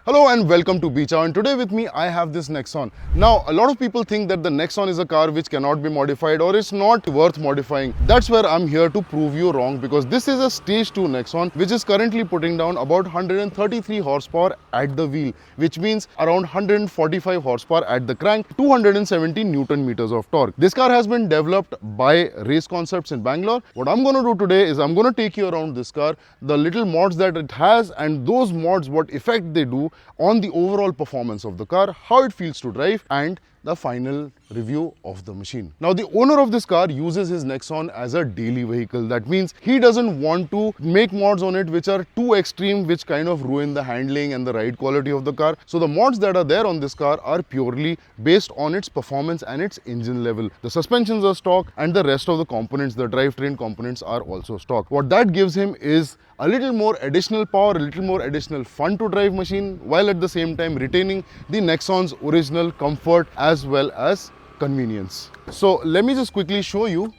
Hello and welcome to Beach Hour, and today with me I have this Nexon. Now a lot of people think that the Nexon is a car which cannot be modified or it's not worth modifying. That's where I'm here to prove you wrong, because this is a stage 2 Nexon which is currently putting down about 133 horsepower at the wheel, which means around 145 horsepower at the crank, 270 Newton meters of torque. This car has been developed by Race Concepts in Bangalore. What I'm going to do today is I'm going to take you around this car, the little mods that it has, and those mods, what effect they do on the overall performance of the car, how it feels to drive, and the final review of the machine. Now the owner of this car uses his Nexon as a daily vehicle. That means he doesn't want to make mods on it which are too extreme, which kind of ruin the handling and the ride quality of the car. So the mods that are there on this car are purely based on its performance and its engine level. The suspensions are stock and the rest of the components, the drivetrain components, are also stock. What that gives him is a little more additional power, a little more additional fun to drive machine, while at the same time retaining the Nexon's original comfort as well as convenience. So let me just quickly show you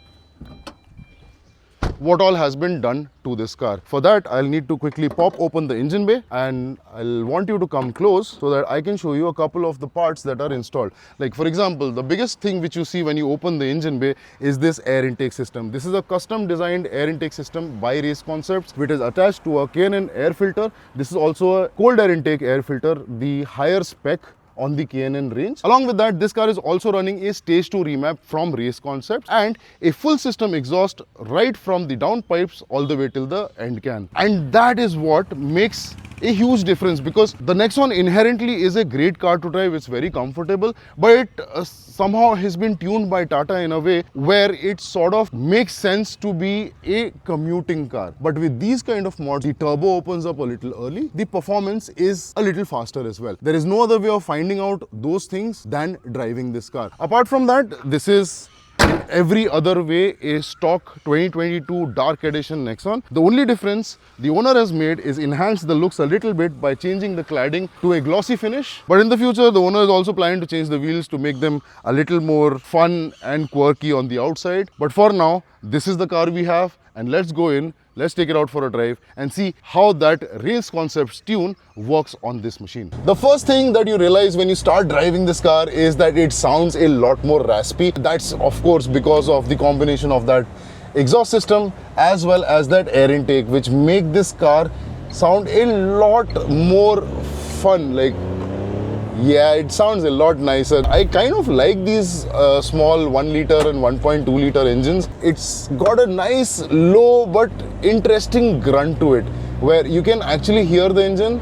what all has been done to this car. For that, I'll need to quickly pop open the engine bay, and I'll want you to come close so that I can show you a couple of the parts that are installed. Like for example, the biggest thing which you see when you open the engine bay is this air intake system. This is a custom designed air intake system by Race Concepts, which is attached to a K&N air filter. This is also a cold air intake air filter, the higher spec on the K&N range. Along with that, this car is also running a stage 2 remap from Race Concepts and a full system exhaust right from the downpipes all the way till the end can. And that is what makes a huge difference, because the Nexon inherently is a great car to drive. It's very comfortable, but it somehow has been tuned by Tata in a way where it sort of makes sense to be a commuting car. But with these kind of mods, the turbo opens up a little early, the performance is a little faster as well. There is no other way of finding out those things than driving this car. Apart from that, this is in every other way a stock 2022 Dark Edition Nexon. The only difference the owner has made is enhance the looks a little bit by changing the cladding to a glossy finish. But in the future, the owner is also planning to change the wheels to make them a little more fun and quirky on the outside. But for now, this is the car we have, and let's go in, let's take it out for a drive and see how that Race Concepts tune works on this machine. The first thing that you realize when you start driving this car is that it sounds a lot more raspy. That's of course because of the combination of that exhaust system as well as that air intake, which make this car sound a lot more fun. Like, yeah, it sounds a lot nicer. I kind of like these small 1 liter and 1.2 liter engines. It's got a nice low but interesting grunt to it, where you can actually hear the engine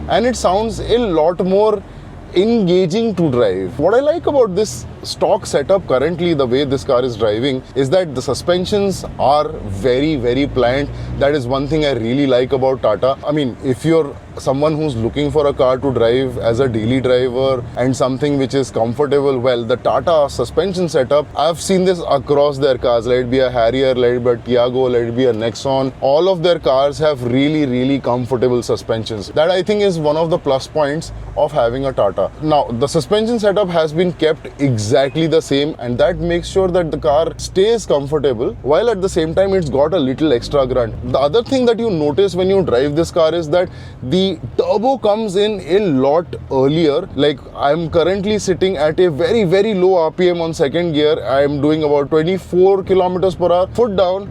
and it sounds a lot more engaging to drive. What I like about this stock setup currently, the way this car is driving, is that the suspensions are very pliant. That is one thing I really like about Tata. I mean, if you're someone who's looking for a car to drive as a daily driver and something which is comfortable, well, the Tata suspension setup, I've seen this across their cars. Let it be a Harrier, let it be a Tiago, let it be a Nexon. All of their cars have really comfortable suspensions. That I think is one of the plus points of having a Tata. Now, the suspension setup has been kept exactly the same, and that makes sure that the car stays comfortable while at the same time it's got a little extra grunt. The other thing that you notice when you drive this car is that the turbo comes in a lot earlier. Like, I'm currently sitting at a very low RPM on second gear. I'm doing about 24 kilometers per hour. Foot down,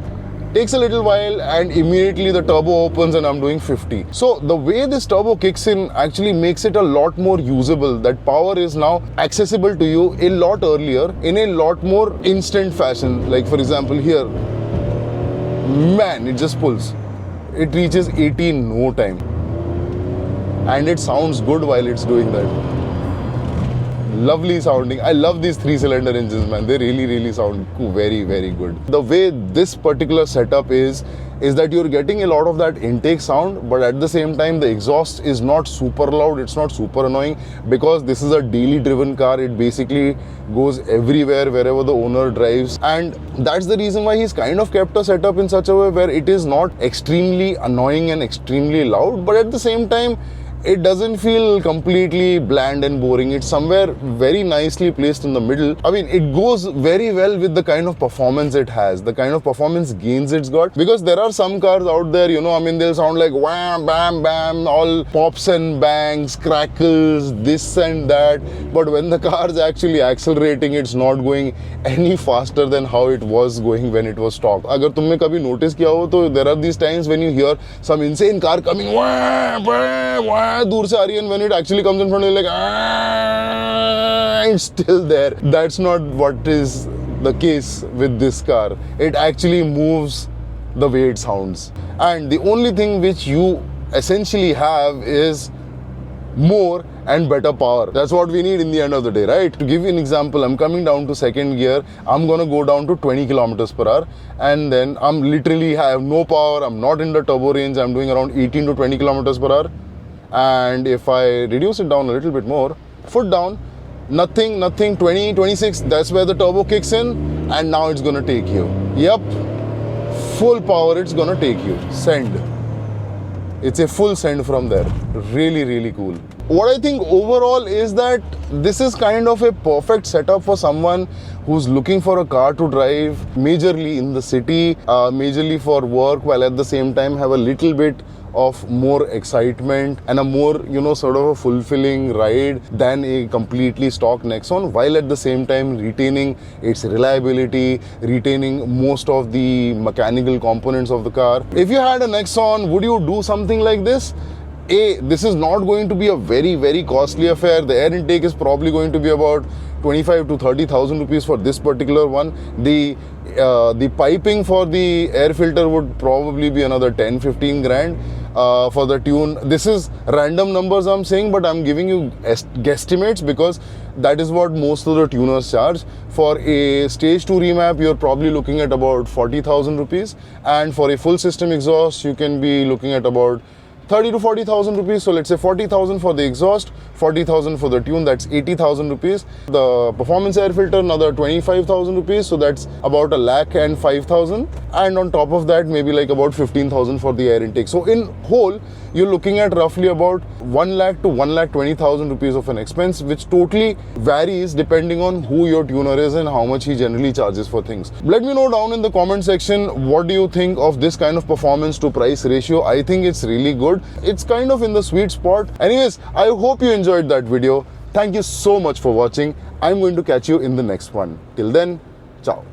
takes a little while, and immediately the turbo opens and I'm doing 50. So the way this turbo kicks in actually makes it a lot more usable. That power is now accessible to you a lot earlier in a lot more instant fashion. Like for example here, man, it just pulls. It reaches 80 in no time. And it sounds good while it's doing that. Lovely sounding. I love these 3-cylinder engines, man. They really sound very good. The way this particular setup is that you're getting a lot of that intake sound, but at the same time the exhaust is not super loud, it's not super annoying, because this is a daily driven car. It basically goes everywhere wherever the owner drives, and that's the reason why he's kind of kept a setup in such a way where it is not extremely annoying and extremely loud, but at the same time it doesn't feel completely bland and boring. It's somewhere very nicely placed in the middle. I mean, it goes very well with the kind of performance it has, the kind of performance gains it's got. Because there are some cars out there, you know, I mean, they'll sound like wham, bam, bam, all pops and bangs, crackles, this and that. But when the car is actually accelerating, it's not going any faster than how it was going when it was stock. अगर तुमने कभी notice किया हो तो there are these times when you hear some insane car coming, wah, wah, wah, दूर से आ रही है, and when it actually comes in front of you, like, it's still there. That's not what is the case with this car. It actually moves the way it sounds. And the only thing which you essentially have is more and better power. That's what we need in the end of the day, right? To give you an example, I'm coming down to second gear. I'm gonna go down to 20 kilometers per hour, and then I'm literally have no power. I'm not in the turbo range. I'm doing around 18 to 20 kilometers per hour. And if I reduce it down a little bit more, foot down, nothing, 20, 26, that's where the turbo kicks in, and now it's gonna take you. Yep, full power, it's gonna take you. Send. It's a full send from there. Really, really cool. What I think overall is that this is kind of a perfect setup for someone who's looking for a car to drive majorly in the city, majorly for work, while at the same time have a little bit of more excitement and a more, you know, sort of a fulfilling ride than a completely stock Nexon, while at the same time retaining its reliability, retaining most of the mechanical components of the car. If you had a Nexon, would you do something like this? This is not going to be a very, very costly affair. The air intake is probably going to be about 25 to 30,000 rupees for this particular one. The piping for the air filter would probably be another 10-15 grand. For the tune, this is random numbers I'm saying, but I'm giving you guesstimates because that is what most of the tuners charge. For a stage 2 remap, you're probably looking at about 40,000 rupees, and for a full system exhaust, you can be looking at about 30 to 40,000 rupees. So let's say 40,000 for the exhaust, 40,000 for the tune, that's 80,000 rupees. The performance air filter, another 25,000 rupees, so that's about 1,05,000, and on top of that maybe like about 15,000 for the air intake. So in whole, you're looking at roughly about 1 lakh to 1,20,000 rupees of an expense, which totally varies depending on who your tuner is and how much he generally charges for things. Let me know down in the comment section, what do you think of this kind of performance to price ratio? I think it's really good. It's kind of in the sweet spot. Anyways, I hope you enjoyed that video. Thank you so much for watching. I'm going to catch you in the next one. Till then, ciao.